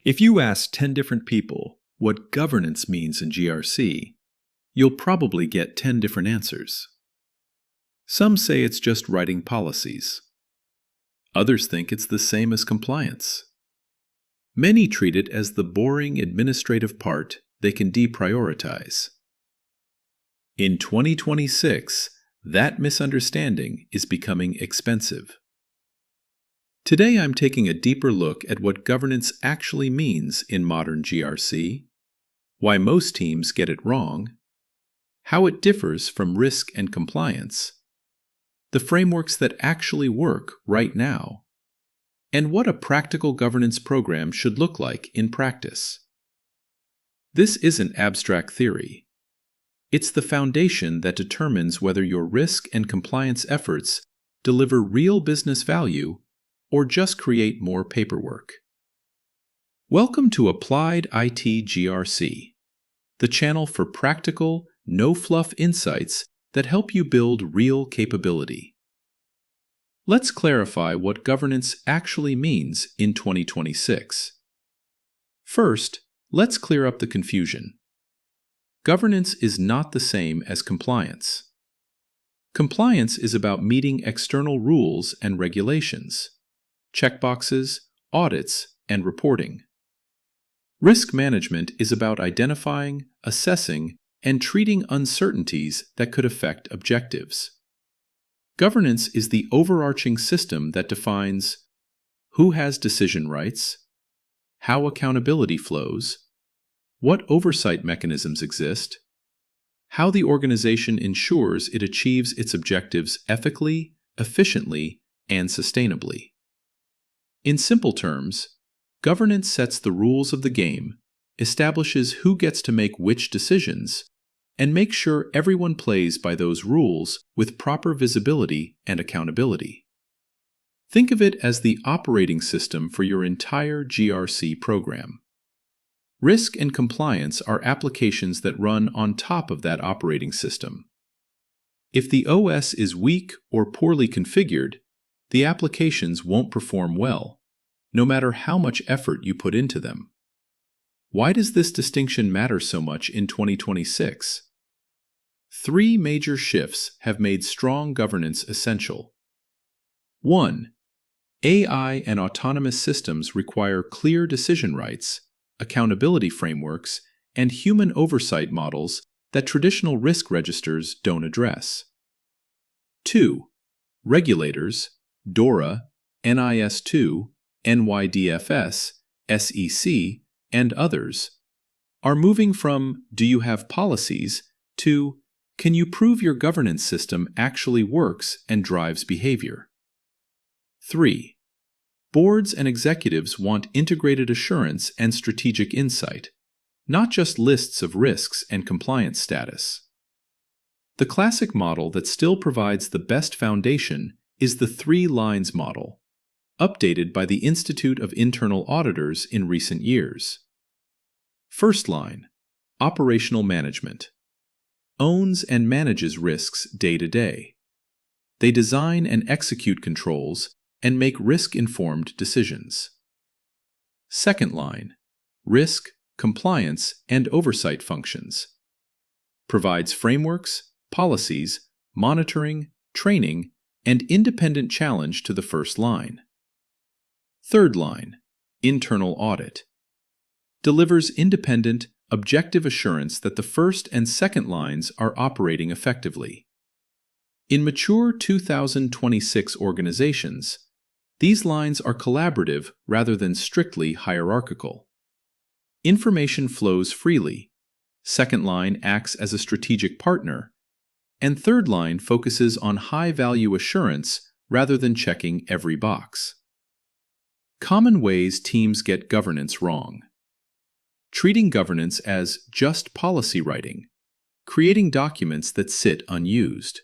If you ask 10 different people what governance means in GRC, you'll probably get 10 different answers. Some say it's just writing policies. Others think it's the same as compliance. Many treat it as the boring administrative part they can deprioritize. In 2026, that misunderstanding is becoming expensive. Today I'm taking a deeper look at what governance actually means in modern GRC, why most teams get it wrong, how it differs from risk and compliance, the frameworks that actually work right now, and what a practical governance program should look like in practice. This isn't abstract theory. It's the foundation that determines whether your risk and compliance efforts deliver real business value or just create more paperwork. Welcome to Applied IT GRC, the channel for practical, no-fluff insights that help you build real capability. Let's clarify what governance actually means in 2026. First, let's clear up the confusion. Governance is not the same as compliance. Compliance is about meeting external rules and regulations, checkboxes, audits, and reporting. Risk management is about identifying, assessing, and treating uncertainties that could affect objectives. Governance is the overarching system that defines who has decision rights, how accountability flows, what oversight mechanisms exist, how the organization ensures it achieves its objectives ethically, efficiently, and sustainably. In simple terms, governance sets the rules of the game, establishes who gets to make which decisions, and makes sure everyone plays by those rules with proper visibility and accountability. Think of it as the operating system for your entire GRC program. Risk and compliance are applications that run on top of that operating system. If the OS is weak or poorly configured, the applications won't perform well, no matter how much effort you put into them. Why does this distinction matter so much in 2026? 3 major shifts have made strong governance essential. 1. AI and autonomous systems require clear decision rights, accountability frameworks, and human oversight models that traditional risk registers don't address. 2. Regulators, DORA, NIS2, NYDFS, SEC, and others, are moving from "do you have policies" to "can you prove your governance system actually works and drives behavior?" 3. Boards and executives want integrated assurance and strategic insight, not just lists of risks and compliance status. The classic model that still provides the best foundation is the 3 lines model, updated by the Institute of Internal Auditors in recent years. First line, operational management, owns and manages risks day to day. They design and execute controls and make risk-informed decisions. Second line, risk, compliance, and oversight functions, provides frameworks, policies, monitoring, training, and independent challenge to the first line. Third line, internal audit, delivers independent, objective assurance that the first and second lines are operating effectively. In mature 2026 organizations, these lines are collaborative rather than strictly hierarchical. Information flows freely, second line acts as a strategic partner, and third line focuses on high-value assurance rather than checking every box. Common ways teams get governance wrong. Treating governance as just policy writing, creating documents that sit unused.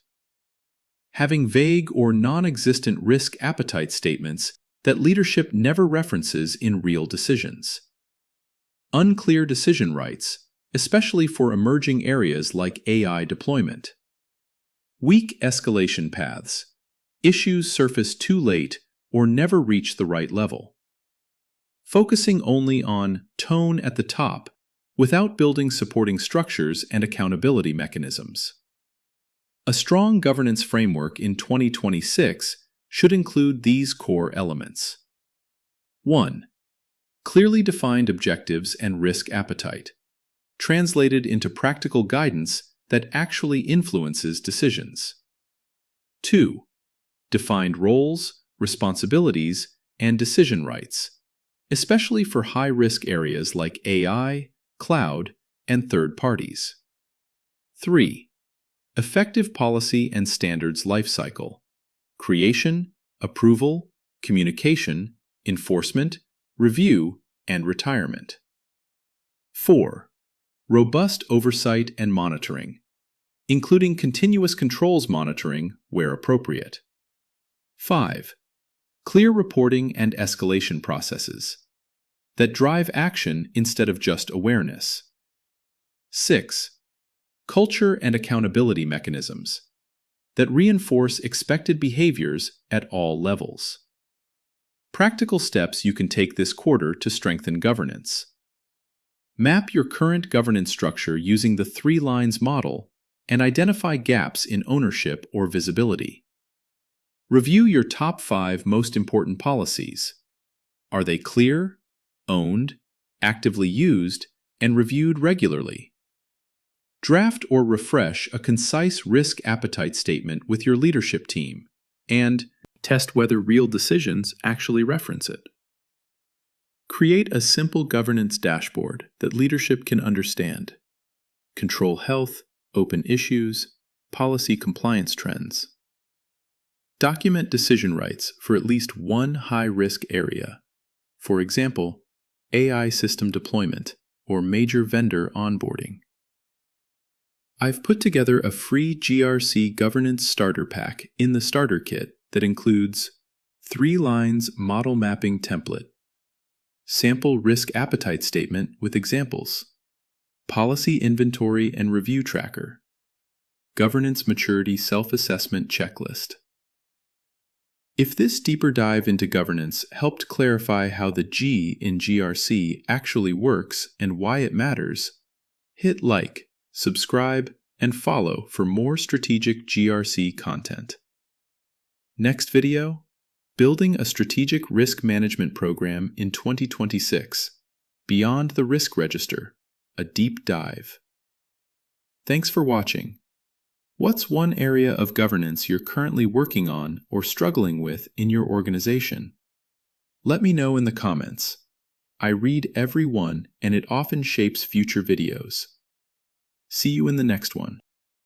Having vague or non-existent risk appetite statements that leadership never references in real decisions. Unclear decision rights, especially for emerging areas like AI deployment. Weak escalation paths. Issues surface too late or never reach the right level. focusing only on tone at the top without building supporting structures and accountability mechanisms. A strong governance framework in 2026 should include these core elements. 1. Clearly defined objectives and risk appetite, translated into practical guidance that actually influences decisions. 2. Defined roles, responsibilities, and decision rights, especially for high-risk areas like AI, cloud, and third parties. 3. Effective policy and standards lifecycle, creation, approval, communication, enforcement, review, and retirement. 4. Robust oversight and monitoring, including continuous controls monitoring where appropriate. 5. Clear reporting and escalation processes that drive action instead of just awareness. 6. Culture and accountability mechanisms that reinforce expected behaviors at all levels. Practical steps you can take this quarter to strengthen governance. Map your current governance structure using the 3 lines model and identify gaps in ownership or visibility. Review your top 5 most important policies. Are they clear, owned, actively used, and reviewed regularly? Draft or refresh a concise risk appetite statement with your leadership team, and test whether real decisions actually reference it. Create a simple governance dashboard that leadership can understand. Control health, open issues, policy compliance trends. Document decision rights for at least one high-risk area. For example, AI system deployment or major vendor onboarding. I've put together a free GRC governance starter pack in the starter kit that includes 3 lines model mapping template, sample risk appetite statement with examples, policy inventory and review tracker, governance maturity self-assessment checklist. If this deeper dive into governance helped clarify how the G in GRC actually works and why it matters, hit like, subscribe, and follow for more strategic GRC content. Next video, Building a Strategic Risk Management Program in 2026, Beyond the Risk Register, a deep dive. Thanks for watching. What's one area of governance you're currently working on or struggling with in your organization? Let me know in the comments. I read every one, and it often shapes future videos. See you in the next one.